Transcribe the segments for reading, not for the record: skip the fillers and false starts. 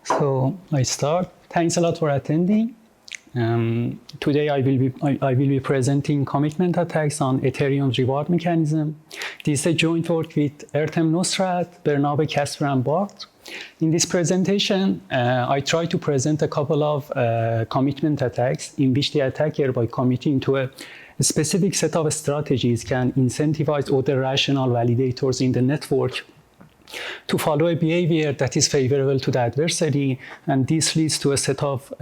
So I start. Thanks a lot for attending. Today I will be presenting commitment attacks on Ethereum's reward mechanism. This is a joint work with Ertem Nosrat, Bernabe, Casper, and Bart. In this presentation, I try to present a couple of commitment attacks in which the attacker, by committing to a specific set of strategies, can incentivize other rational validators in the network to follow a behavior that is favorable to the adversary, and this leads to a set of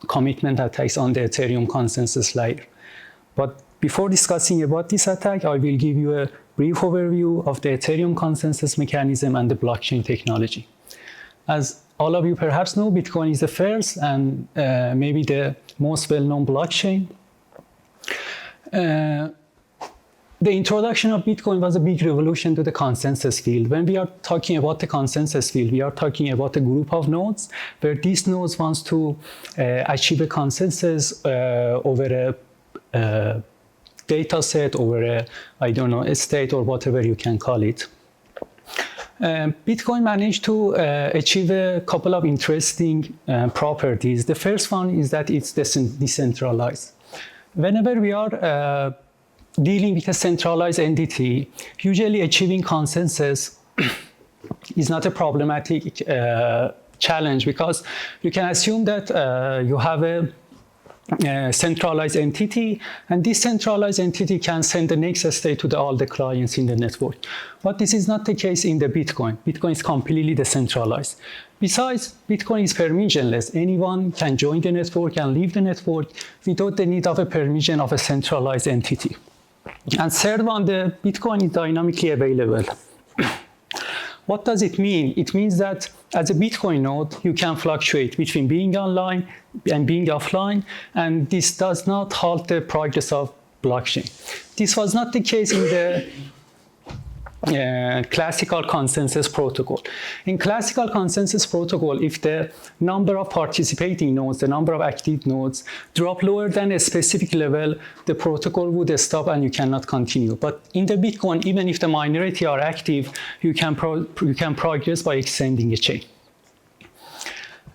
commitment attacks on the Ethereum consensus layer. But before discussing about this attack, I will give you a brief overview of the Ethereum consensus mechanism and the blockchain technology. As all of you perhaps know, Bitcoin is the first and maybe the most well-known blockchain. The introduction of Bitcoin was a big revolution to the consensus field. When we are talking about the consensus field, we are talking about a group of nodes where these nodes wants to achieve a consensus over a data set, over a state or whatever you can call it. Bitcoin managed to achieve a couple of interesting properties. The first one is that it's decentralized. Whenever we are dealing with a centralized entity, usually achieving consensus is not a problematic challenge, because you can assume that you have a centralized entity, and this centralized entity can send the next state to all the clients in the network. But this is not the case in the Bitcoin. Bitcoin is completely decentralized. Besides, Bitcoin is permissionless. Anyone can join the network and leave the network without the need of a permission of a centralized entity. And third one, the Bitcoin is dynamically available. What does it mean? It means that as a Bitcoin node, you can fluctuate between being online and being offline, and this does not halt the progress of blockchain. This was not the case in the classical consensus protocol. In classical consensus protocol, if the number of participating nodes, the number of active nodes, drop lower than a specific level, the protocol would stop and you cannot continue. But in the Bitcoin, even if the minority are active, you can progress by extending a chain.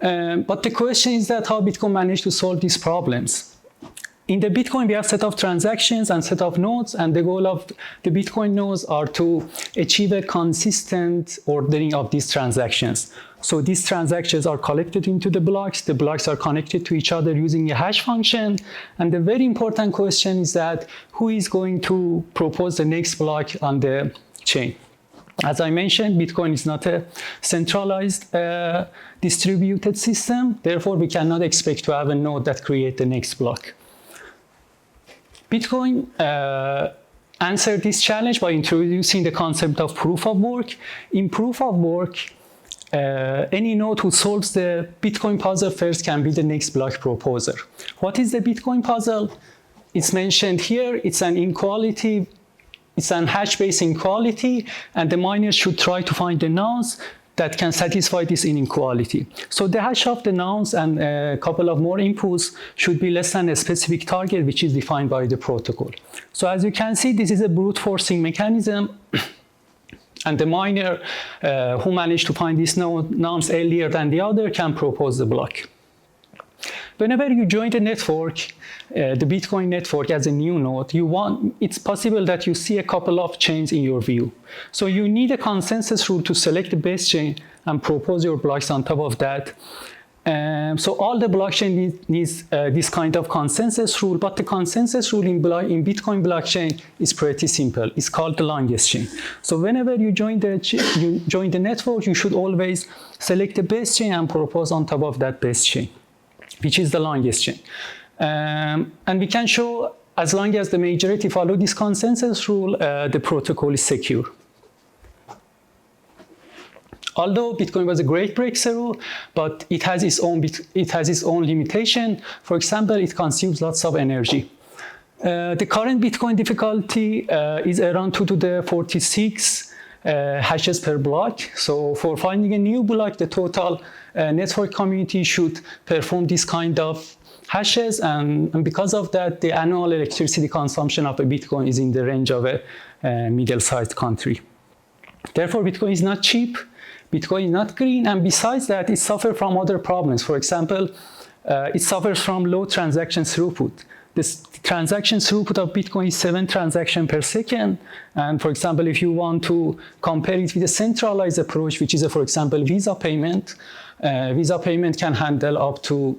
But the question is that how Bitcoin managed to solve these problems. In the Bitcoin, we have set of transactions and set of nodes, and the goal of the Bitcoin nodes are to achieve a consistent ordering of these transactions. So these transactions are collected into the blocks are connected to each other using a hash function, and the very important question is that who is going to propose the next block on the chain? As I mentioned, Bitcoin is not a centralized distributed system, therefore we cannot expect to have a node that creates the next block. Bitcoin answered this challenge by introducing the concept of proof of work. In proof of work, any node who solves the Bitcoin puzzle first can be the next block proposer. What is the Bitcoin puzzle? It's mentioned here. It's an inequality. It's an hash-based inequality, and the miners should try to find the nonce that can satisfy this inequality. So the hash of the nonce and a couple of more inputs should be less than a specific target, which is defined by the protocol. So as you can see, this is a brute forcing mechanism. And the miner who managed to find this nonce earlier than the other can propose the block. Whenever you join the network, the Bitcoin network as a new node, it's possible that you see a couple of chains in your view. So you need a consensus rule to select the best chain and propose your blocks on top of that. So all the blockchain needs this kind of consensus rule, but the consensus rule in Bitcoin blockchain is pretty simple. It's called the longest chain. So whenever you join the network, you should always select the best chain and propose on top of that best chain, which is the longest chain. And we can show, as long as the majority follow this consensus rule, the protocol is secure. Although Bitcoin was a great breakthrough, but it has its own limitation. For example, it consumes lots of energy. The current Bitcoin difficulty is around 2 to the 46 hashes per block. So for finding a new block, the total network community should perform this kind of hashes, and because of that, the annual electricity consumption of a Bitcoin is in the range of a middle-sized country. Therefore, Bitcoin is not cheap. Bitcoin is not green, and besides that, it suffers from other problems. For example, it suffers from low transaction throughput. The transaction throughput of Bitcoin is 7 transactions per second. And for example, if you want to compare it with a centralized approach, which is, for example, Visa payment can handle up to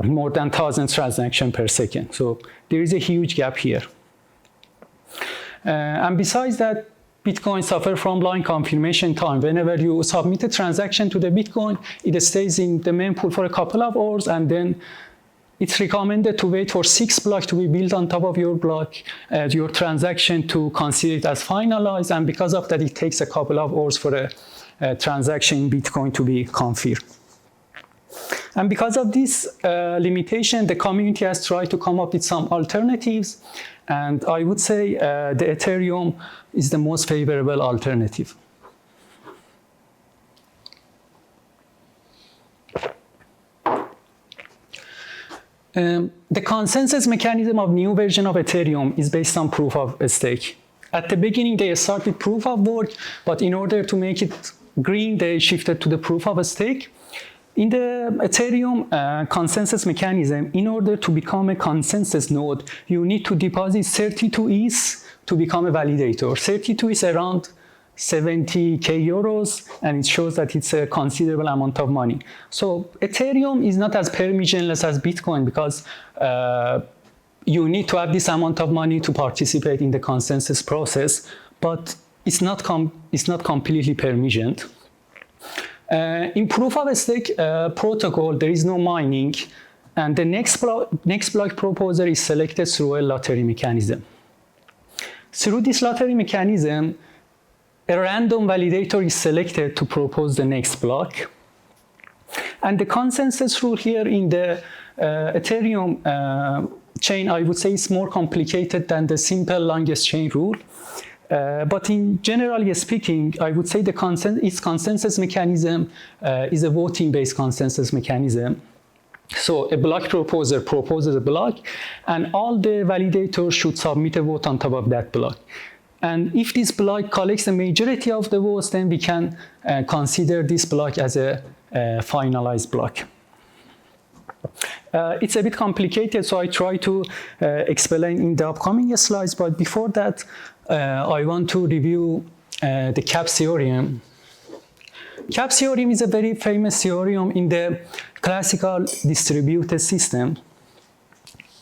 more than 1,000 transactions per second. So there is a huge gap here. And besides that, Bitcoin suffers from line confirmation time. Whenever you submit a transaction to the Bitcoin, it stays in the mempool for a couple of hours, and then it's recommended to wait for 6 blocks to be built on top of your block, your transaction, to consider it as finalized. And because of that, it takes a couple of hours for a transaction in Bitcoin to be confirmed. And because of this limitation, the community has tried to come up with some alternatives. And I would say the Ethereum is the most favorable alternative. The consensus mechanism of new version of Ethereum is based on proof of stake. At the beginning, they started with proof of work, but in order to make it green, they shifted to the proof of stake. In the Ethereum consensus mechanism, in order to become a consensus node, you need to deposit 32 ETH to become a validator. 32 is around 70k euros, and it shows that it's a considerable amount of money. So Ethereum is not as permissionless as Bitcoin, because you need to have this amount of money to participate in the consensus process, but it's not completely permissioned. In proof of stake protocol, there is no mining, and the next block proposer is selected through a lottery mechanism. Through this lottery mechanism, a random validator is selected to propose the next block. And the consensus rule here in the Ethereum chain, I would say, is more complicated than the simple longest chain rule. But in generally speaking, I would say its consensus mechanism is a voting-based consensus mechanism. So a block proposer proposes a block, and all the validators should submit a vote on top of that block. And if this block collects the majority of the votes, then we can consider this block as a finalized block. It's a bit complicated, so I try to explain in the upcoming slides. But before that, I want to review the CAP theorem. CAP theorem is a very famous theorem in the classical distributed system.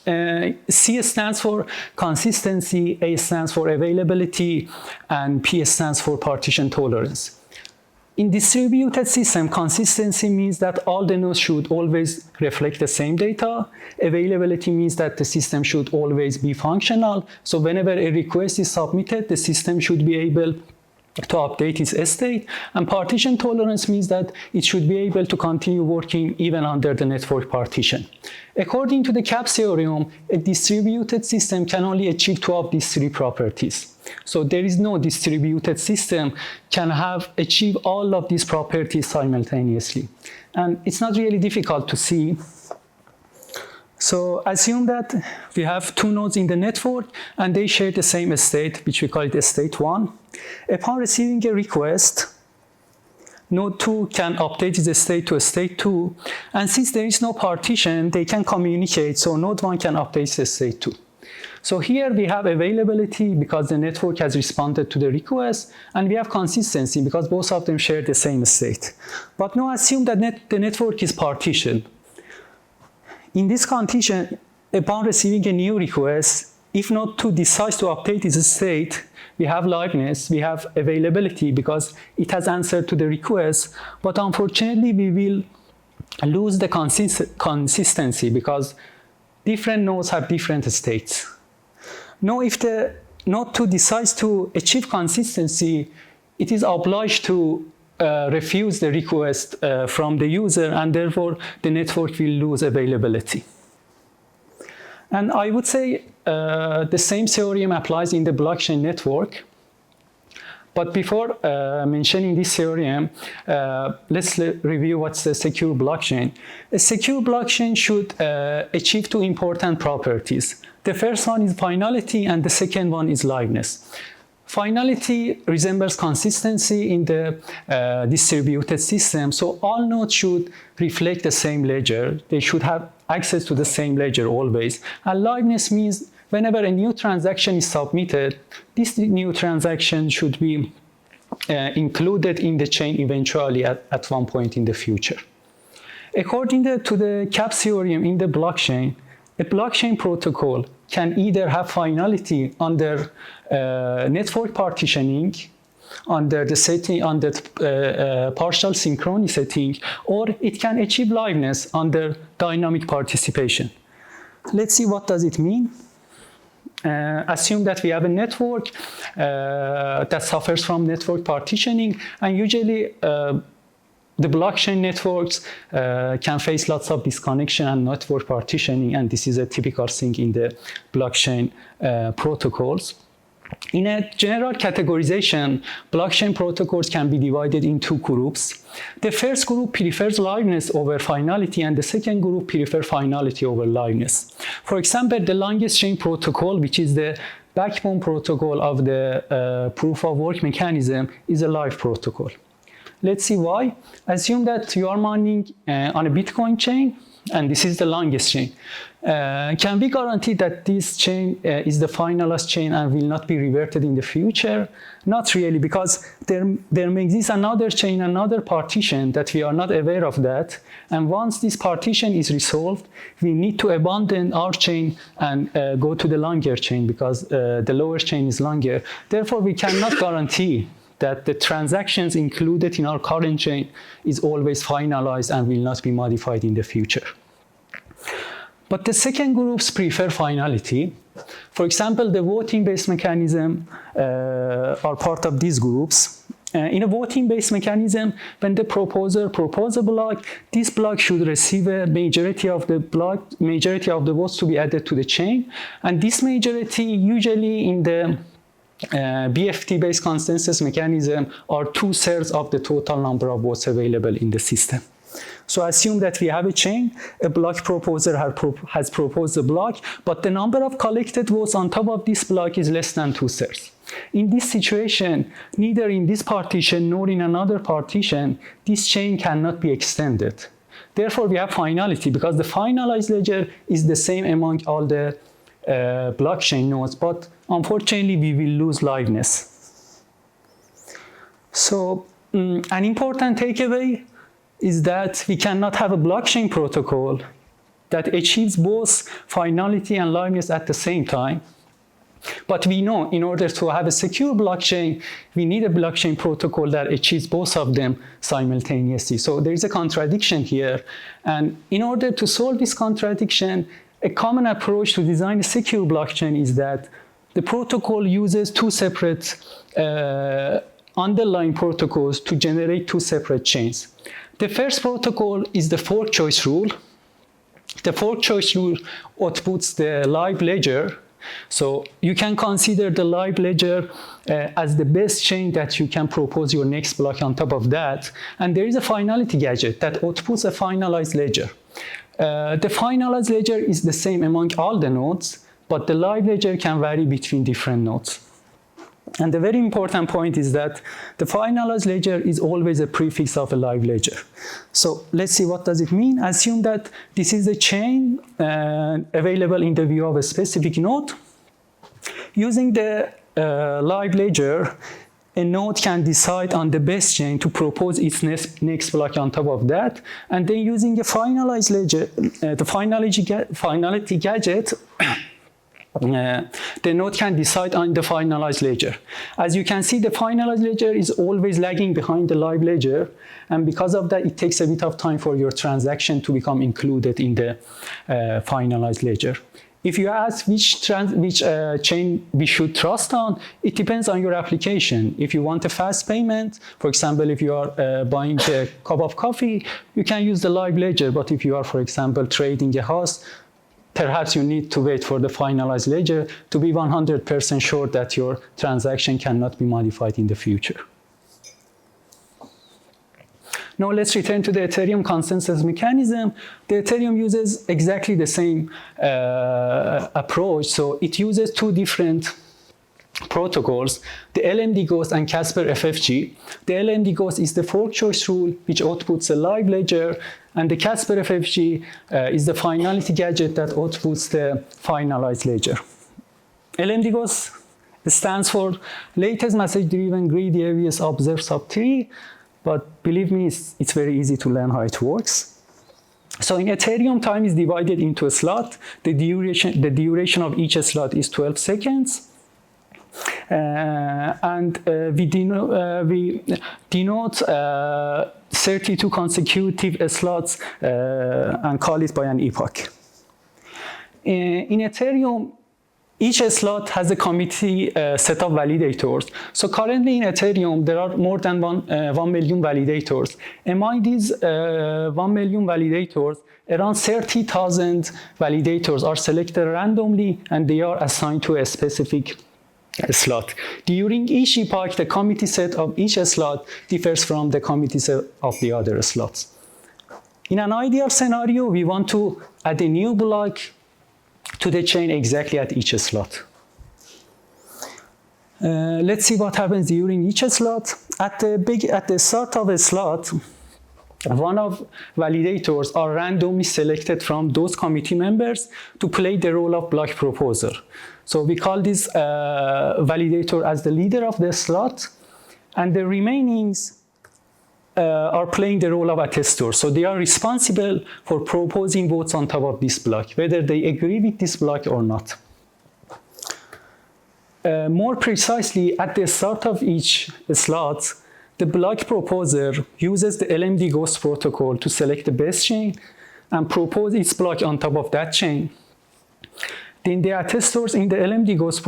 C stands for consistency, A stands for availability, and P stands for partition tolerance. In distributed system, consistency means that all the nodes should always reflect the same data. Availability means that the system should always be functional. So whenever a request is submitted, the system should be able to update its state. And partition tolerance means that it should be able to continue working even under the network partition. According to the CAP theorem, a distributed system can only achieve 2 of these 3 properties. So there is no distributed system can achieve all of these properties simultaneously. And it's not really difficult to see. So assume that we have 2 nodes in the network, and they share the same state, which we call it state 1. Upon receiving a request, node 2 can update its state to state 2. And since there is no partition, they can communicate. So node 1 can update its state 2. So here we have availability because the network has responded to the request, and we have consistency because both of them share the same state. But now assume that the network is partitioned. In this condition, upon receiving a new request, if node 2 decides to update its state, we have liveness, we have availability because it has answered to the request, but unfortunately we will lose the consistency because different nodes have different states. Now if the node 2 decides to achieve consistency, it is obliged to refuse the request from the user, and therefore the network will lose availability. And I would say the same theorem applies in the blockchain network. But before mentioning this theorem, let's review what's a secure blockchain. A secure blockchain should achieve 2 important properties. The first one is finality, and the second one is liveness. Finality resembles consistency in the distributed system, so all nodes should reflect the same ledger. They should have access to the same ledger always. And liveness means whenever a new transaction is submitted, this new transaction should be included in the chain eventually at one point in the future. According to the CAP theorem in the blockchain, a blockchain protocol can either have finality under network partitioning, under the setting, under partial synchrony setting, or it can achieve liveness under dynamic participation. Let's see what does it mean. Assume that we have a network that suffers from network partitioning, and usually the blockchain networks can face lots of disconnection and network partitioning, and this is a typical thing in the blockchain protocols. In a general categorization, blockchain protocols can be divided in two groups. The first group prefers liveness over finality, and the second group prefers finality over liveness. For example, the longest chain protocol, which is the backbone protocol of the proof of work mechanism, is a live protocol. Let's see why. Assume that you are mining on a Bitcoin chain, and this is the longest chain. Can we guarantee that this chain is the finalized chain and will not be reverted in the future? Not really, because there may exist another chain, another partition that we are not aware of that. And once this partition is resolved, we need to abandon our chain and go to the longer chain, because the lower chain is longer. Therefore, we cannot guarantee that the transactions included in our current chain is always finalized and will not be modified in the future. But the second groups prefer finality. For example, the voting-based mechanism are part of these groups. In a voting-based mechanism, when the proposer proposes a block, this block should receive a majority of the votes to be added to the chain. And this majority, usually in the BFT-based consensus mechanism, are 2/3 of the total number of votes available in the system. So assume that we have a chain, a block proposer has proposed a block, but the number of collected votes on top of this block is less than 2/3. In this situation, neither in this partition nor in another partition, this chain cannot be extended. Therefore, we have finality, because the finalized ledger is the same among all the blockchain nodes, but unfortunately, we will lose liveness. So, an important takeaway is that we cannot have a blockchain protocol that achieves both finality and liveness at the same time. But we know in order to have a secure blockchain, we need a blockchain protocol that achieves both of them simultaneously. So there is a contradiction here. And in order to solve this contradiction, a common approach to design a secure blockchain is that the protocol uses two separate underlying protocols to generate two separate chains. The first protocol is the fork choice rule. The fork choice rule outputs the live ledger. So you can consider the live ledger as the best chain that you can propose your next block on top of that. And there is a finality gadget that outputs a finalized ledger. The finalized ledger is the same among all the nodes, but the live ledger can vary between different nodes. And the very important point is that the finalized ledger is always a prefix of a live ledger. So let's see, what does it mean? Assume that this is a chain available in the view of a specific node. Using the live ledger, a node can decide on the best chain to propose its next block on top of that. And then using a finalized ledger, the finality gadget, the node can decide on the finalized ledger. As you can see, the finalized ledger is always lagging behind the live ledger, and because of that, it takes a bit of time for your transaction to become included in the finalized ledger. If you ask which chain we should trust on, it depends on your application. If you want a fast payment, for example, if you are buying a cup of coffee, you can use the live ledger. But if you are, for example, trading a house, perhaps you need to wait for the finalized ledger to be 100% sure that your transaction cannot be modified in the future. Now let's return to the Ethereum consensus mechanism. The Ethereum uses exactly the same approach. So it uses two different protocols, the LMD GHOST and Casper FFG. The LMD GHOST is the fork choice rule which outputs a live ledger, and the Casper FFG is the finality gadget that outputs the finalized ledger. LMD GHOST stands for latest message driven greedy AVS observe sub 3, but believe me, it's very easy to learn how it works. So in Ethereum, time is divided into a slot. The duration of each slot is 12 seconds. We denote 32 consecutive slots and call it by an epoch. In Ethereum, each slot has a committee set of validators. So currently in Ethereum, there are more than 1 million validators. Among these 1 million validators, around 30,000 validators are selected randomly, and they are assigned to a specific slot. During each epoch, the committee set of each slot differs from the committee set of the other slots. In an ideal scenario, we want to add a new block to the chain exactly at each slot. Let's see what happens during each slot. At the start of a slot, one of validators are randomly selected from those committee members to play the role of block proposer. So we call this validator as the leader of the slot, and the remainings are playing the role of attestors. So they are responsible for proposing votes on top of this block, whether they agree with this block or not. More precisely, at the start of each slot, the block proposer uses the LMD GHOST protocol to select the best chain and propose its block on top of that chain. Then the attestors in the LMD GHOST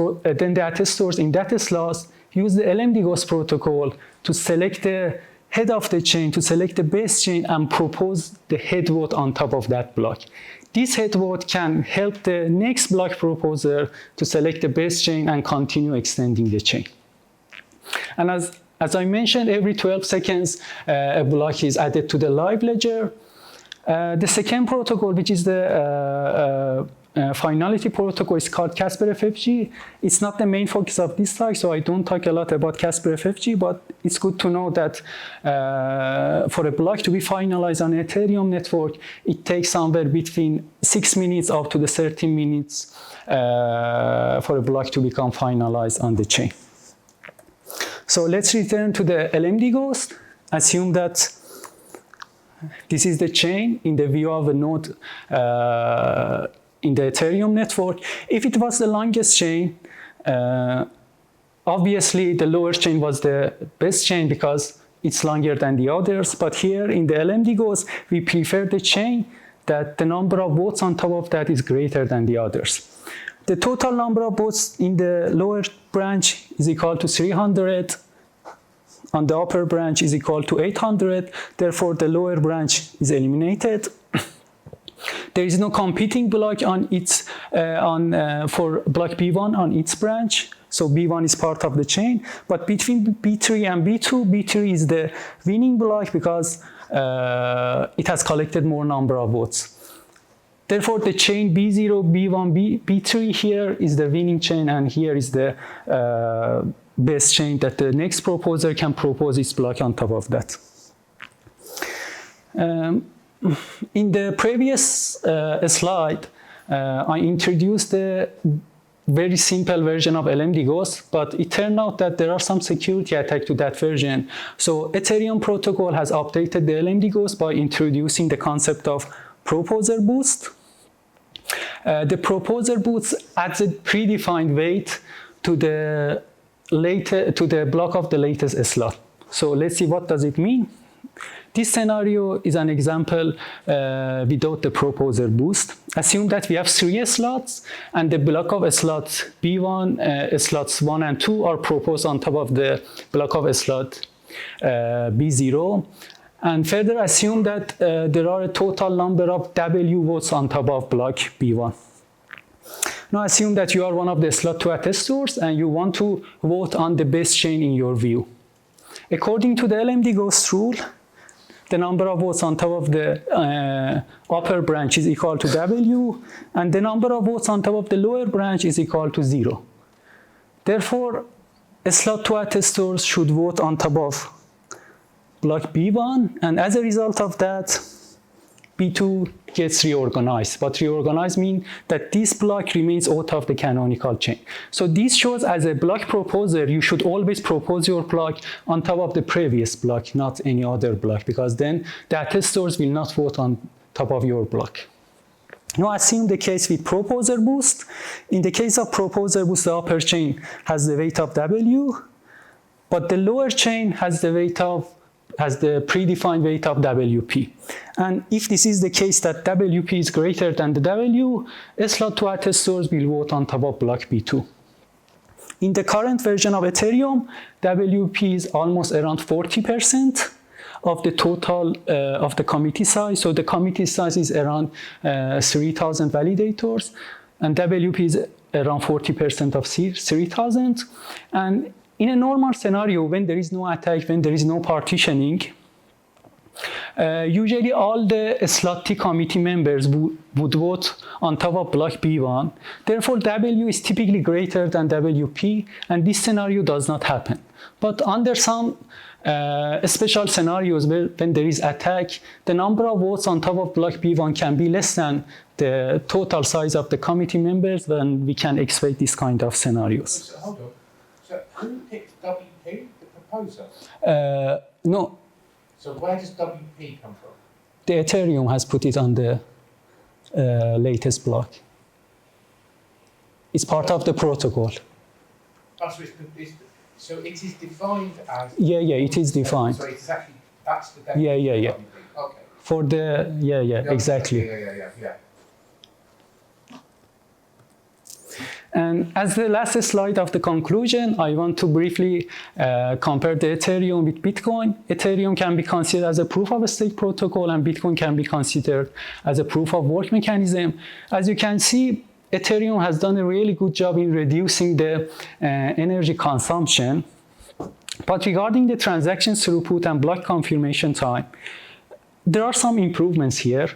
in that slot use the LMD GHOST protocol to select the head of the chain, to select the base chain and propose the head vote on top of that block. This head vote can help the next block proposer to select the base chain and continue extending the chain. And as I mentioned, every 12 seconds, a block is added to the live ledger. The second protocol, which is the finality protocol, is called Casper FFG. It's not the main focus of this talk, so I don't talk a lot about Casper FFG, but it's good to know that for a block to be finalized on an Ethereum network, it takes somewhere between 6 minutes up to the 13 minutes for a block to become finalized on the chain. So let's return to the LMD GHOST. Assume that this is the chain in the view of a node in the Ethereum network. If it was the longest chain, obviously the lower chain was the best chain because it's longer than the others. But here in the LMD GHOST, we prefer the chain that the number of votes on top of that is greater than the others. The total number of votes in the lower branch is equal to 300. On the upper branch is equal to 800. Therefore, the lower branch is eliminated. There is no competing block on its for block B1 on its branch. So B1 is part of the chain. But between B3 and B2, B3 is the winning block because it has collected more number of votes. Therefore, the chain B0, B1, B3 here is the winning chain, and here is the best chain that the next proposer can propose its block on top of that. In the previous slide, I introduced the very simple version of LMD GHOST, but it turned out that there are some security attacks to that version. So Ethereum protocol has updated the LMD GHOST by introducing the concept of proposer boost. The proposer boost adds a predefined weight to the block of the latest slot. So let's see, what does it mean? This scenario is an example without the proposer boost. Assume that we have 3 slots and the block of slots B1, slots 1 and 2 are proposed on top of the block of slot B0. And further assume that there are a total number of W votes on top of block B1. Now assume that you are one of the slot 2 attestors and you want to vote on the best chain in your view. According to the LMD GHOST rule, the number of votes on top of the upper branch is equal to W, and the number of votes on top of the lower branch is equal to 0. Therefore, slot 2 attestors should vote on top of block B1, and as a result of that, B2 gets reorganized. But reorganized means that this block remains out of the canonical chain. So this shows as a block proposer, you should always propose your block on top of the previous block, not any other block, because then the attestors will not vote on top of your block. Now assume the case with proposer boost. In the case of proposer boost, the upper chain has the weight of W, but the lower chain has the predefined weight of WP. And if this is the case that WP is greater than the W, slot 2 attestors will vote on top of block B2. In the current version of Ethereum, WP is almost around 40% of the total of the committee size. So the committee size is around 3,000 validators, and WP is around 40% of 3,000. And in a normal scenario, when there is no attack, when there is no partitioning, usually all the slot T committee members would vote on top of block B1. Therefore, W is typically greater than WP, and this scenario does not happen. But under some special scenarios when there is attack, the number of votes on top of block B1 can be less than the total size of the committee members, then we can expect this kind of scenarios. So, hold on. So who picked WP, the proposer? No. So where does WP come from? The Ethereum has put it on the latest block. It's part of the protocol. Oh, so it is defined as... Yeah, it is defined. So it's actually, that's the definition Yeah. of WP. Okay. For the, exactly. Yeah. And as the last slide of the conclusion, I want to briefly compare the Ethereum with Bitcoin. Ethereum can be considered as a proof-of-stake protocol, and Bitcoin can be considered as a proof-of-work mechanism. As you can see, Ethereum has done a really good job in reducing the energy consumption. But regarding the transaction throughput and block confirmation time, there are some improvements here.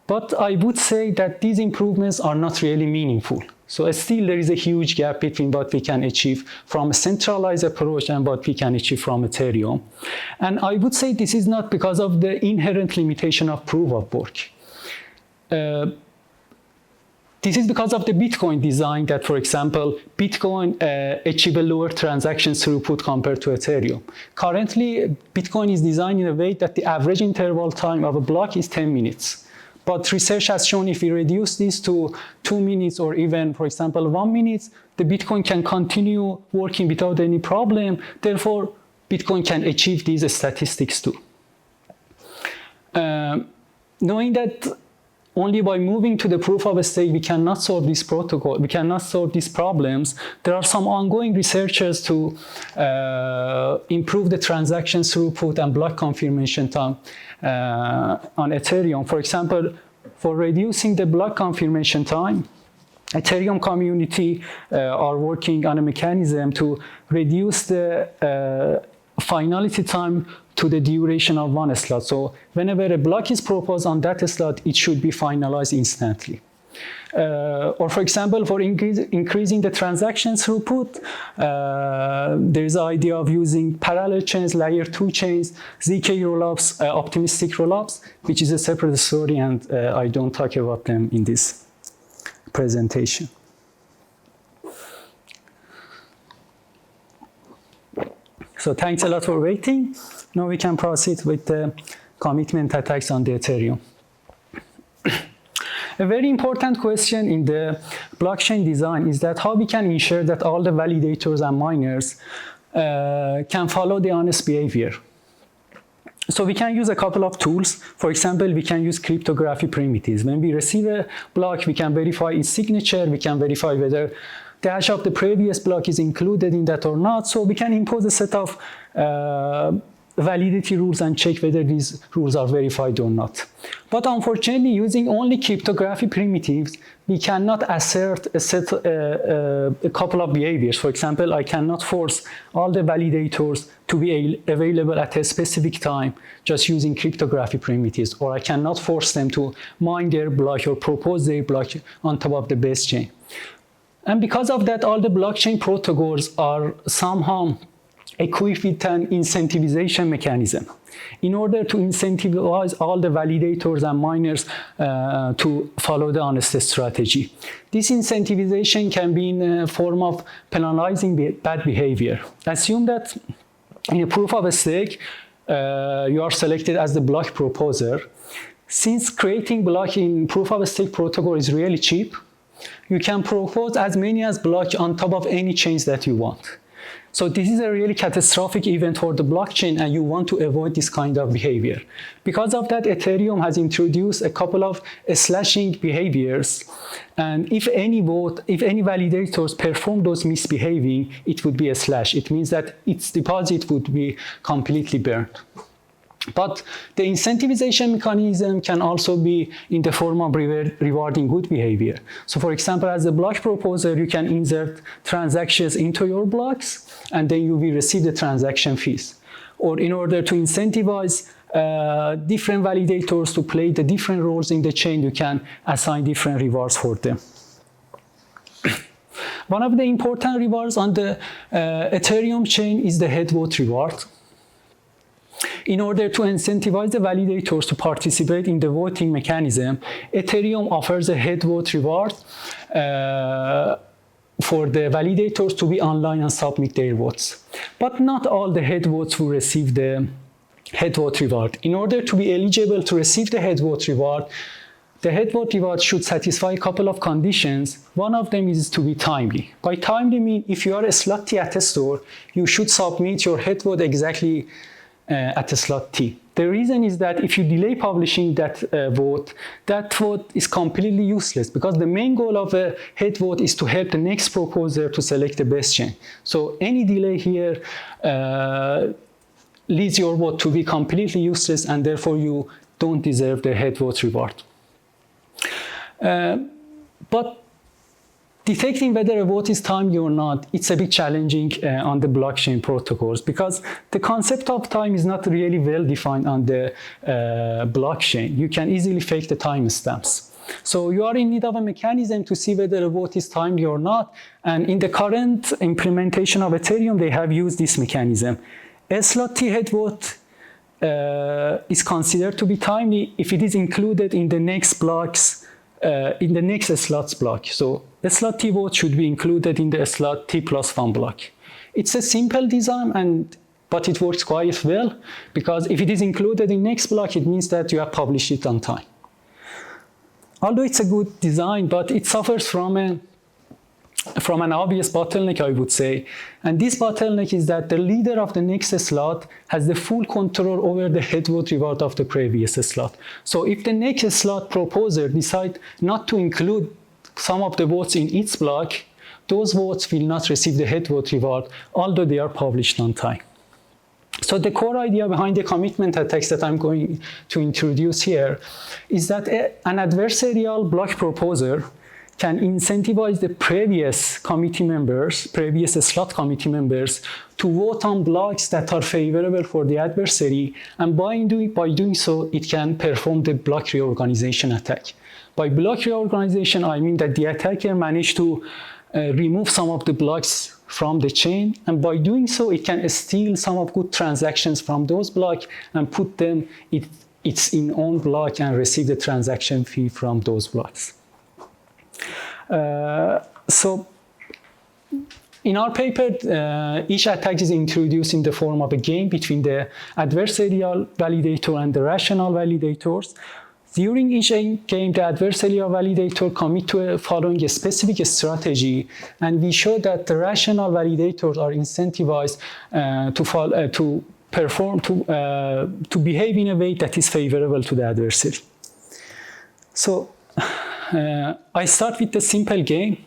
But I would say that these improvements are not really meaningful. So still there is a huge gap between what we can achieve from a centralized approach and what we can achieve from Ethereum. And I would say this is not because of the inherent limitation of proof of work. This is because of the Bitcoin design that, for example, Bitcoin achieve a lower transaction throughput compared to Ethereum. Currently, Bitcoin is designed in a way that the average interval time of a block is 10 minutes. But research has shown if we reduce this to 2 minutes or even, for example, 1 minute, the Bitcoin can continue working without any problem. Therefore, Bitcoin can achieve these statistics too. Knowing that only by moving to the proof of stake we cannot solve this protocol, we cannot solve these problems, there are some ongoing researchers to improve the transaction throughput and block confirmation time on Ethereum. For example, for reducing the block confirmation time, Ethereum community are working on a mechanism to reduce the finality time to the duration of one slot. So whenever a block is proposed on that slot, it should be finalized instantly. Or for example, for increasing the transaction throughput, there's the idea of using parallel chains, layer 2 chains, ZK rollups, optimistic rollups, which is a separate story, and I don't talk about them in this presentation. So thanks a lot for waiting. Now we can proceed with the commitment attacks on the Ethereum. A very important question in the blockchain design is that how we can ensure that all the validators and miners can follow the honest behavior. So we can use a couple of tools. For example, we can use cryptography primitives. When we receive a block, we can verify its signature. We can verify whether the hash of the previous block is included in that or not. So we can impose a set of validity rules and check whether these rules are verified or not. But unfortunately, using only cryptography primitives, we cannot assert a couple of behaviors. For example, I cannot force all the validators to be available at a specific time just using cryptography primitives, or I cannot force them to mine their block or propose their block on top of the base chain. And because of that, all the blockchain protocols are somehow equipped with an incentivization mechanism in order to incentivize all the validators and miners to follow the honest strategy. This incentivization can be in a form of penalizing bad behavior. Assume that in a proof of stake, you are selected as the block proposer. Since creating block in proof of stake protocol is really cheap, you can propose as many as block on top of any chains that you want. So this is a really catastrophic event for the blockchain, and you want to avoid this kind of behavior. Because of that, Ethereum has introduced a couple of slashing behaviors. And if any validators perform those misbehaving, it would be a slash. It means that its deposit would be completely burned. But the incentivization mechanism can also be in the form of rewarding good behavior. So for example, as a block proposer, you can insert transactions into your blocks, and then you will receive the transaction fees. Or in order to incentivize different validators to play the different roles in the chain, you can assign different rewards for them. One of the important rewards on the Ethereum chain is the head vote reward. In order to incentivize the validators to participate in the voting mechanism, Ethereum offers a head vote reward for the validators to be online and submit their votes. But not all the head votes will receive the head vote reward. In order to be eligible to receive the head vote reward, the head vote reward should satisfy a couple of conditions. One of them is to be timely. By timely, mean if you are a slot T attestor, you should submit your head vote exactly at a slot T. The reason is that if you delay publishing that vote is completely useless, because the main goal of a head vote is to help the next proposer to select the best chain. So any delay here leads your vote to be completely useless, and therefore you don't deserve the head vote reward. But detecting whether a vote is timely or not, it's a bit challenging on the blockchain protocols, because the concept of time is not really well defined on the blockchain. You can easily fake the timestamps. So you are in need of a mechanism to see whether a vote is timely or not. And in the current implementation of Ethereum, they have used this mechanism. A slot T head vote is considered to be timely if it is included in the next blocks, in the next slots block. So a slot T vote should be included in the slot T+1 block. It's a simple design, but it works quite well, because if it is included in next block, it means that you have published it on time. Although it's a good design, but it suffers from an obvious bottleneck, I would say. And this bottleneck is that the leader of the next slot has the full control over the head vote reward of the previous slot. So if the next slot proposer decides not to include some of the votes in its block, those votes will not receive the head vote reward, although they are published on time. So the core idea behind the commitment attacks that I'm going to introduce here is that an adversarial block proposer can incentivize the previous slot committee members to vote on blocks that are favorable for the adversary, and by doing so, it can perform the block reorganization attack. By block reorganization, I mean that the attacker managed to remove some of the blocks from the chain, and by doing so, it can steal some of good transactions from those blocks and put them in its own block and receive the transaction fee from those blocks. So in our paper, each attack is introduced in the form of a game between the adversarial validator and the rational validators. During each game, the adversarial validator commit to following a specific strategy, and we show that the rational validators are incentivized to behave in a way that is favorable to the adversary. So I start with the simple game,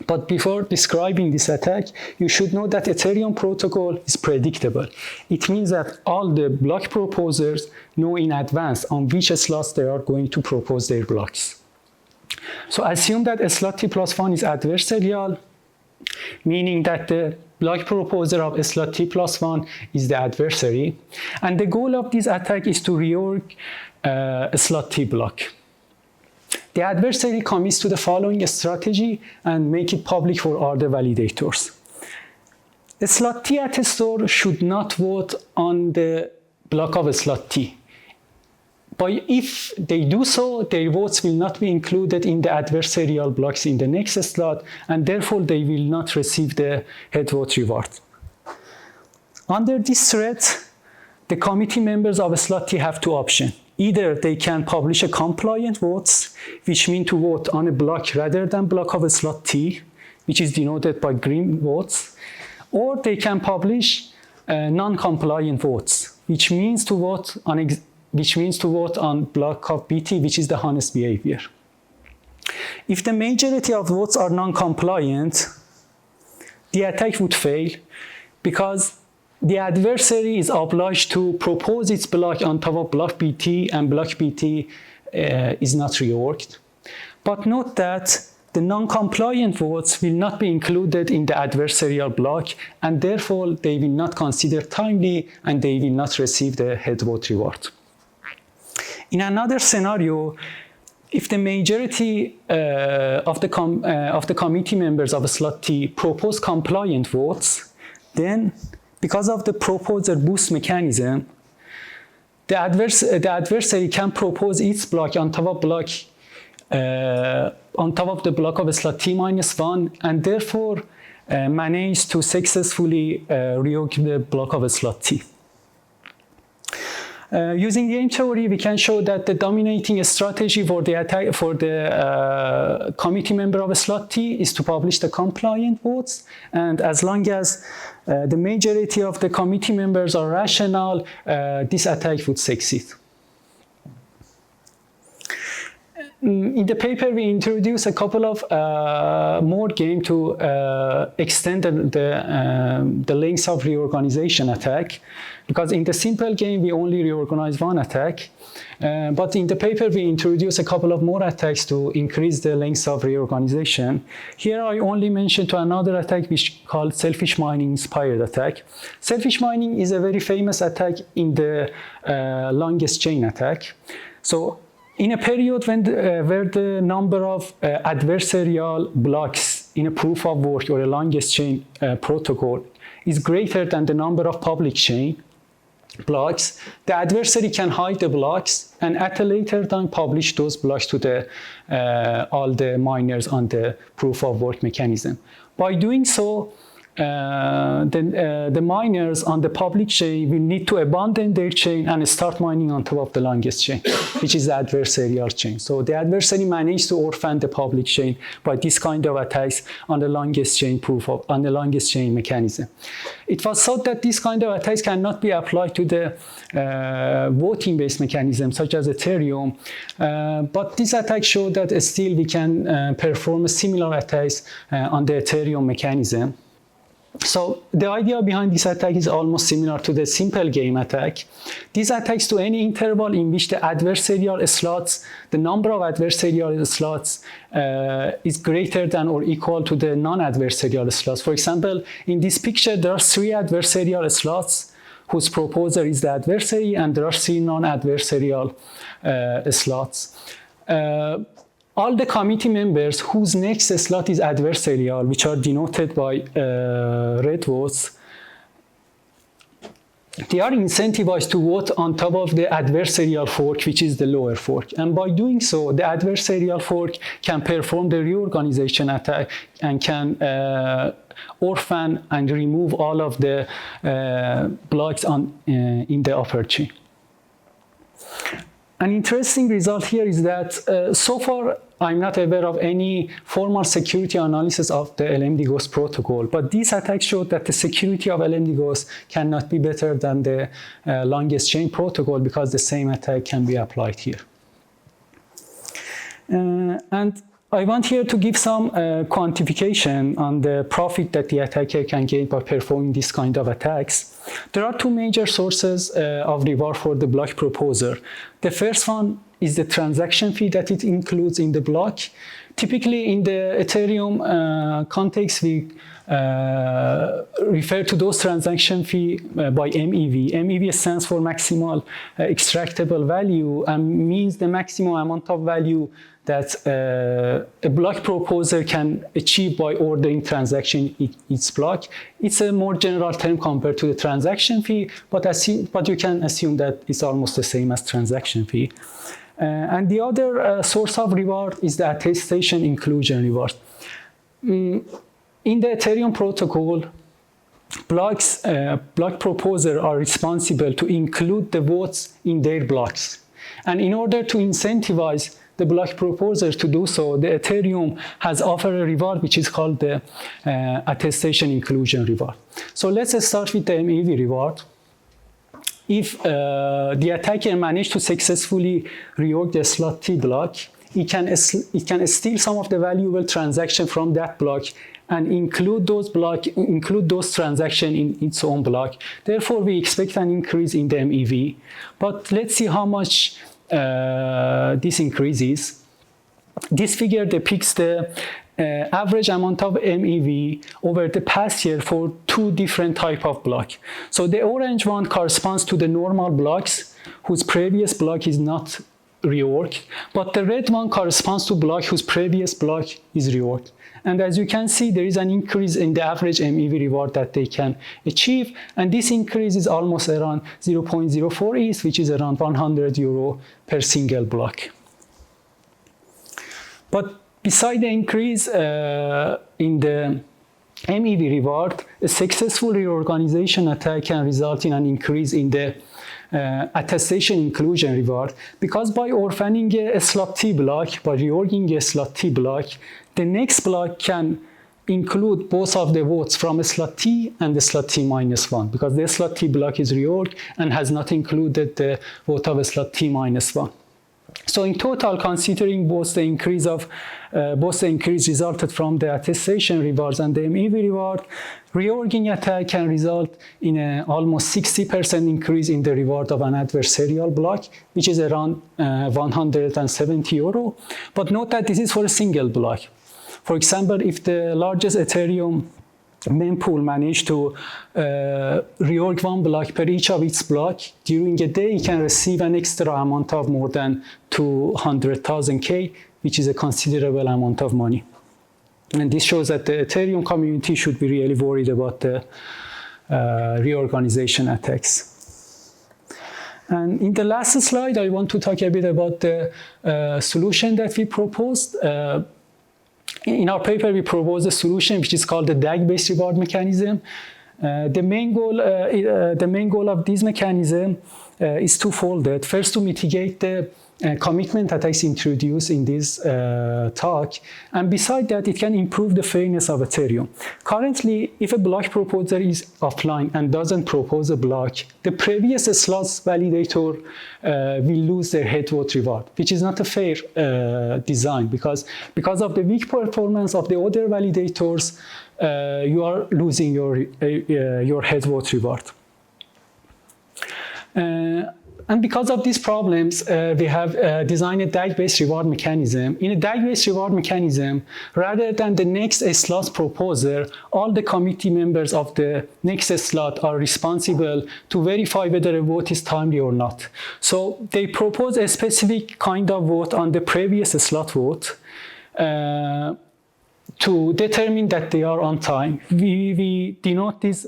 but before describing this attack, you should know that Ethereum protocol is predictable. It means that all the block proposers know in advance on which slots they are going to propose their blocks. So assume that a slot T+1 is adversarial, meaning that the block proposer of a slot T+1 is the adversary, and the goal of this attack is to reorg a slot T block. The adversary commits to the following strategy and make it public for other validators. A slot T attestor should not vote on the block of a slot T. But if they do so, their votes will not be included in the adversarial blocks in the next slot, and therefore they will not receive the head vote reward. Under this threat, the committee members of a slot T have two options. Either they can publish a compliant votes, which mean to vote on a block rather than block of a slot T, which is denoted by green votes, or they can publish non-compliant votes, which means to vote on block of BT, which is the honest behavior. If the majority of votes are non-compliant, the attack would fail because the adversary is obliged to propose its block on top of block BT, and block BT is not reorged. But note that the non-compliant votes will not be included in the adversarial block, and therefore they will not consider timely and they will not receive the head vote reward. In another scenario, if the majority of the committee members of a slot T propose compliant votes, then because of the proposer boost mechanism, the adversary can propose its block on top of the block of a slot T-1, and therefore manage to successfully reorg the block of a slot T. Using game theory, we can show that the dominating strategy for the committee member of a slot T is to publish the compliant votes, and as long as the majority of the committee members are rational, this attack would succeed. In the paper, we introduce a couple of more games to extend the length of reorganization attack, because in the simple game, we only reorganize one attack. But in the paper, we introduce a couple of more attacks to increase the length of reorganization. Here, I only mention to another attack which is called selfish mining inspired attack. Selfish mining is a very famous attack in the longest chain attack. So in a period where the number of adversarial blocks in a proof of work or a longest chain protocol is greater than the number of public chain blocks, the adversary can hide the blocks and at a later time publish those blocks to all the miners on the proof of work mechanism. By doing so, the miners on the public chain will need to abandon their chain and start mining on top of the longest chain, which is the adversarial chain. So the adversary managed to orphan the public chain by this kind of attacks on the longest chain mechanism. It was thought that this kind of attacks cannot be applied to the voting-based mechanism, such as Ethereum, but this attack showed that still we can perform similar attacks on the Ethereum mechanism. So the idea behind this attack is almost similar to the simple game attack. This attacks to any interval in which the adversarial slots, the number of adversarial slots is greater than or equal to the non-adversarial slots. For example, in this picture, there are 3 adversarial slots whose proposer is the adversary, and there are 3 non-adversarial slots. All the committee members whose next slot is adversarial, which are denoted by red votes, they are incentivized to vote on top of the adversarial fork, which is the lower fork. And by doing so, the adversarial fork can perform the reorganization attack and can orphan and remove all of the blocks in the upper chain. An interesting result here is that so far I'm not aware of any formal security analysis of the LMD GHOST protocol, but these attacks showed that the security of LMD GHOST cannot be better than the longest chain protocol, because the same attack can be applied here. And I want here to give some quantification on the profit that the attacker can gain by performing this kind of attacks. There are two major sources of reward for the block proposer. The first one is the transaction fee that it includes in the block. Typically in the Ethereum context, we refer to those transaction fee by MEV. MEV stands for maximal extractable value and means the maximum amount of value that a block proposer can achieve by ordering transaction in its block. It's a more general term compared to the transaction fee, but you can assume that it's almost the same as transaction fee. And the other source of reward is the attestation inclusion reward. In the Ethereum protocol, block proposers are responsible to include the votes in their blocks. And in order to incentivize the block proposers to do so, the Ethereum has offered a reward which is called the attestation inclusion reward. So let's start with the MEV reward. If the attacker managed to successfully reorg the slot T block, it can steal some of the valuable transaction from that block and include those transactions in its own block. Therefore, we expect an increase in the MEV. But let's see how much this increases. This figure depicts the average amount of MEV over the past year for two different types of block. So the orange one corresponds to the normal blocks whose previous block is not reorged, but the red one corresponds to block whose previous block is reorged. And as you can see, there is an increase in the average MEV reward that they can achieve, and this increase is almost around 0.04 ETH, which is around €100 per single block. But beside the increase in the MEV reward, a successful reorganization attack can result in an increase in the attestation inclusion reward, because by orphaning a slot T block, by reorging a slot T block, the next block can include both of the votes from a slot T and the slot T-1, because the slot T block is reorged and has not included the vote of a slot T-1. So in total, considering both the increase resulted from the attestation rewards and the MEV reward, reorging attack can result in an almost 60% increase in the reward of an adversarial block, which is around €170. But note that this is for a single block. For example, if the largest Ethereum mempool managed to reorg one block per each of its block, during a day it can receive an extra amount of more than 200,000 K, which is a considerable amount of money. And this shows that the Ethereum community should be really worried about the reorganization attacks. And in the last slide, I want to talk a bit about the solution that we proposed. In our paper, we propose a solution which is called the DAG-based reward mechanism. The main goal of this mechanism is twofold. First, to mitigate the commitment attacks introduced in this talk, and beside that, it can improve the fairness of Ethereum. Currently, if a block proposer is offline and doesn't propose a block, the previous slot's validator will lose their head vote reward, which is not a fair design, because of the weak performance of the other validators, you are losing your head vote reward. And because of these problems, we have designed a DAG-based reward mechanism. In a DAG-based reward mechanism, rather than the next slot proposer, all the committee members of the next slot are responsible to verify whether a vote is timely or not. So they propose a specific kind of vote on the previous slot vote to determine that they are on time. We denote these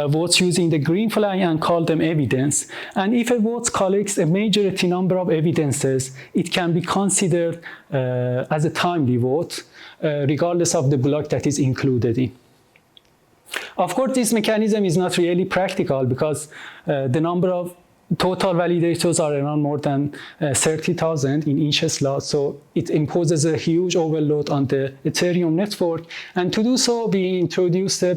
votes using the green flag and call them evidence. And if a vote collects a majority number of evidences, it can be considered as a timely vote, regardless of the block that is included in. Of course, this mechanism is not really practical, because the number of total validators are around more than 30,000 in each slot, so it imposes a huge overload on the Ethereum network. And to do so, we introduced a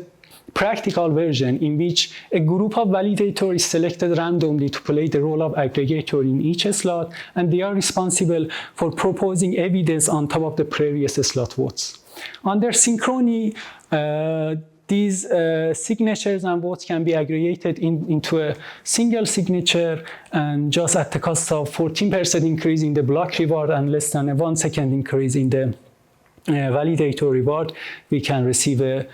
practical version in which a group of validators is selected randomly to play the role of aggregator in each slot, and they are responsible for proposing evidence on top of the previous slot votes. Under synchrony, these signatures and votes can be aggregated into a single signature, and just at the cost of 14% increase in the block reward and less than a 1 second increase in the validator reward, we can receive a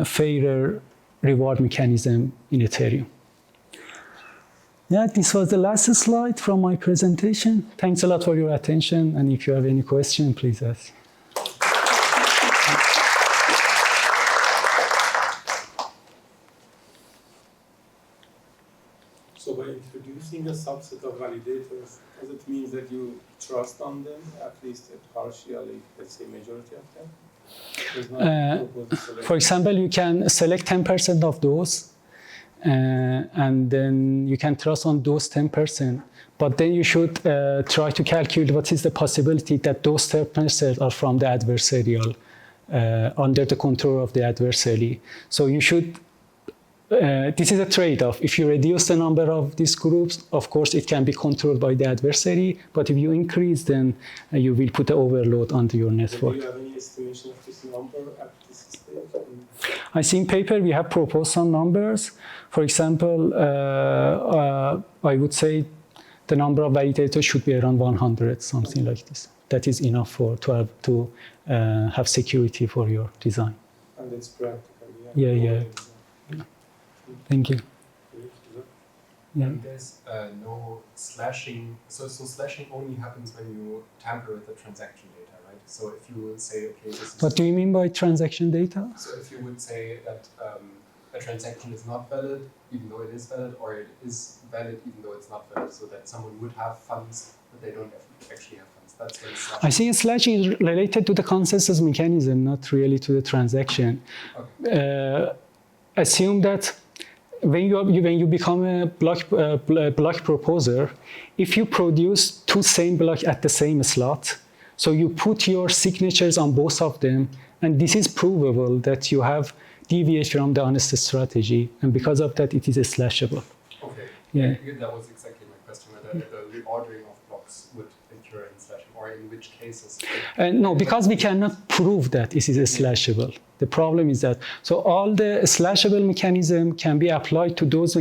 fairer reward mechanism in Ethereum. Yeah, this was the last slide from my presentation. Thanks a lot for your attention, and if you have any question, please ask. So by introducing a subset of validators, does it mean that you trust on them, at least partially, let's say majority of them? For example, you can select 10% of those, and then you can trust on those 10%. But then you should try to calculate what is the possibility that those 10% are from the adversarial, under the control of the adversary. So you should, this is a trade-off. If you reduce the number of these groups, of course, it can be controlled by the adversary. But if you increase, then you will put an overload onto your network. Do you have any estimation of this number at this stage? I see in paper we have proposed some numbers. For example, I would say the number of validators should be around 100, something like this. That is enough to have security for your design. And it's practical. Yeah. Thank you. Yeah. And there's no slashing. So slashing only happens when you tamper with the transaction data, right? So if you would say, okay, this is. What do you mean by transaction data? So if you would say that a transaction is not valid, even though it is valid, or it is valid, even though it's not valid, so that someone would have funds, but they don't actually have funds. That's when slashing. I think slashing is related to the consensus mechanism, not really to the transaction. Okay. Assume that when you become a block proposer, if you produce two same blocks at the same slot, so you put your signatures on both of them, and this is provable that you have deviated from the honest strategy, and because of that, it is slashable. Okay. Yeah. That was exactly my question, whether the reordering of blocks would incur in slashing, or in which cases. No, because we cannot prove that it is slashable. The problem is that, so all the slashable mechanism can be applied to those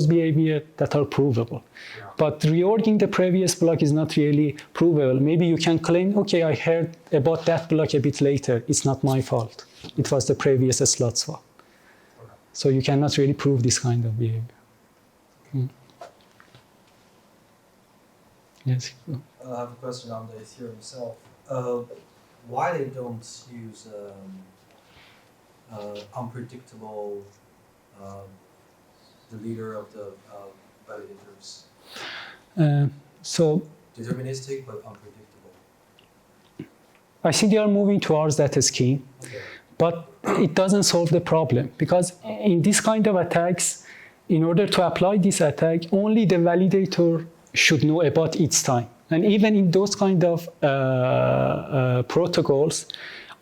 behavior that are provable. Yeah. But reorging the previous block is not really provable. Maybe you can claim, okay, I heard about that block a bit later. It's not my fault. It was the previous slot swap. Okay. So you cannot really prove this kind of behavior. Hmm. Yes. I have a question on the Ethereum itself. Why they don't use unpredictable the leader of the validators? So deterministic but unpredictable. I think they are moving towards that scheme, okay. But it doesn't solve the problem, because in this kind of attacks, in order to apply this attack, only the validator should know about its time. And even in those kind of protocols,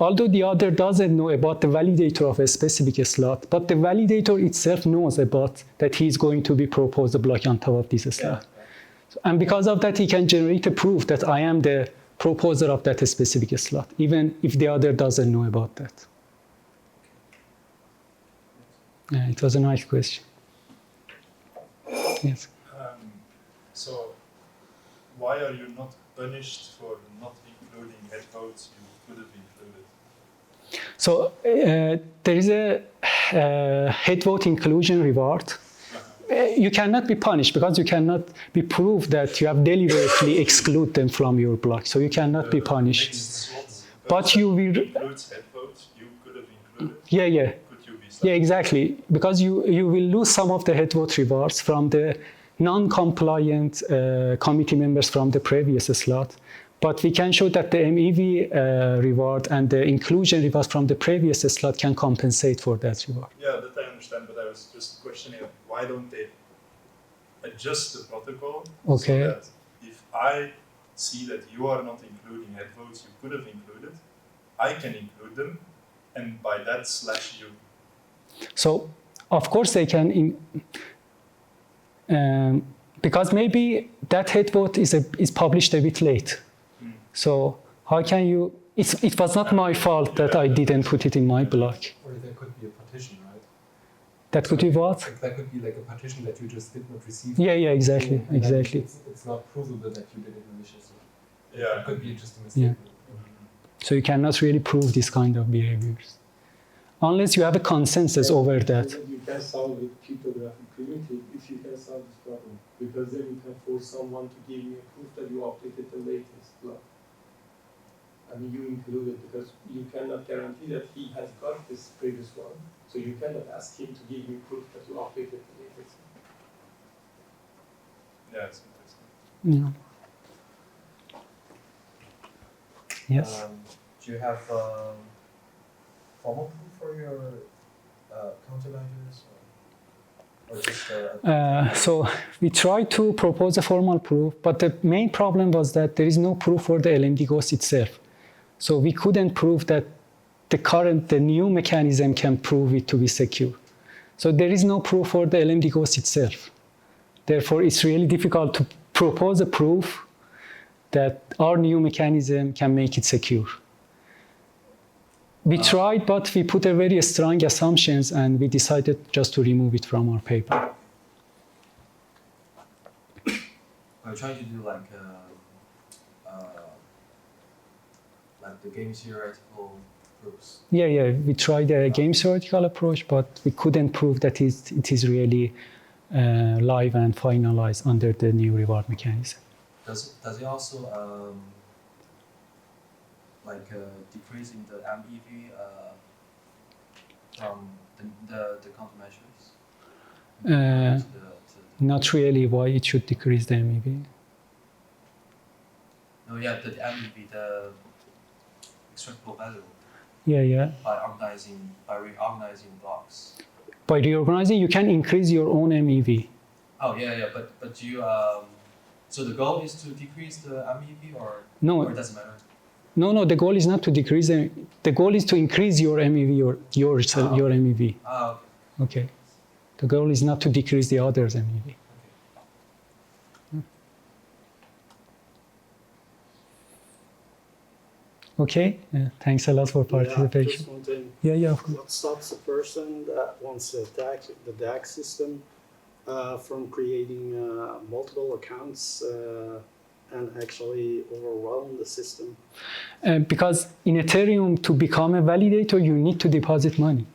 although the other doesn't know about the validator of a specific slot, but the validator itself knows about that he's going to be proposed a block on top of this slot. Yeah. And because of that, he can generate a proof that I am the proposer of that specific slot, even if the other doesn't know about that. Yeah, it was a nice question. Yes. So, why are you not punished for not including head votes you could have included? So there is a head vote inclusion reward. You cannot be punished because you cannot be proved that you have deliberately excluded them from your block. So you cannot be punished. But you will. Includes head votes you could have included. Yeah. Could you be? Yeah, exactly. Because you will lose some of the head vote rewards from the non-compliant committee members from the previous slot. But we can show that the MEV reward and the inclusion reward from the previous slot can compensate for that reward. Yeah, that I understand, but I was just questioning why don't they adjust the protocol so that if I see that you are not including head votes you could have included, I can include them, and by that slash you. So, of course they can, because maybe that head vote is published a bit late. So how can you it was not my fault that I didn't put it in my block. Or there could be a partition, right? That could be what? Like, that could be like a partition that you just did not receive. Yeah, exactly, And then exactly. It's not provable that you did it maliciously. Yeah. It could be just a mistake. Yeah. So you cannot really prove this kind of behaviors. Unless you have a consensus over that. You can solve with cryptographic primitive if you can solve this problem. Because then you can force someone to give you a proof that you updated the latest block. I mean, you include it because you cannot guarantee that he has got this previous one. So you cannot ask him to give you proof that you updated the latest. Yeah, it's interesting. Yeah. Yes. Do you have formal proof for your countermeasures? Or just So we tried to propose a formal proof, but the main problem was that there is no proof for the LMD GHOST itself. So we couldn't prove that the new mechanism can prove it to be secure. So there is no proof for the LMD GHOST itself. Therefore, it's really difficult to propose a proof that our new mechanism can make it secure. We tried, but we put a very strong assumptions and we decided just to remove it from our paper. I'm trying to do like the game theoretical proofs. Yeah, we tried a game theoretical approach, but we couldn't prove that it is really live and finalized under the new reward mechanism. Does it also decreasing the MEV from the countermeasures? Not really. Why it should decrease the MEV? No, yeah, the MEV, the extractable value. Yeah. By reorganizing blocks. By reorganizing, you can increase your own MEV. Oh yeah, but do you so the goal is to decrease the MEV or it doesn't matter? No, the goal is not to decrease the goal is to increase your MEV or your MEV. Oh, Okay. The goal is not to decrease the other's MEV. Okay, thanks a lot for participation. Just one thing. Yeah, of course. What stops a person that wants to attack the DAX system from creating multiple accounts and actually overwhelm the system? Because in Ethereum, to become a validator, you need to deposit money.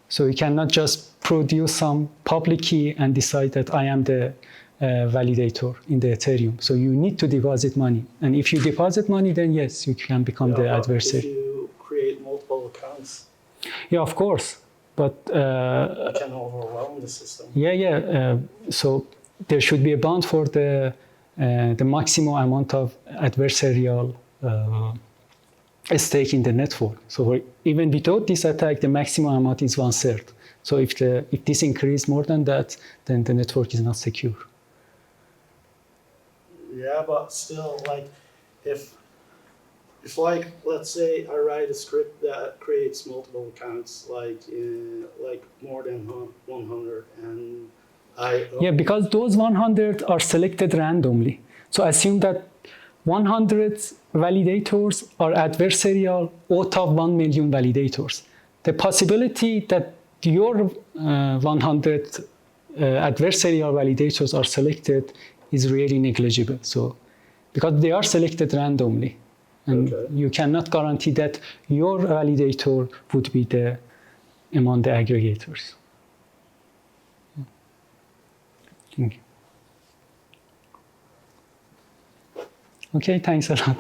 So you cannot just produce some public key and decide that I am the validator in the Ethereum. So you need to deposit money. And if you deposit money, then yes, you can become the adversary. If you create multiple accounts, Yeah, of course. But you can overwhelm the system. So there should be a bound for the maximum amount of adversarial stake in the network. So even without this attack, the maximum amount is 1/3. So if this increases more than that, then the network is not secure. Yeah, but still, like, if like, let's say I write a script that creates multiple accounts, like more than 100, and Yeah, because those 100 are selected randomly. So assume that 100 validators are adversarial out of 1 million validators. The possibility that your 100 adversarial validators are selected is really negligible. So, because they are selected randomly, and you cannot guarantee that your validator would be among the aggregators. Thank you. Okay, thanks a lot.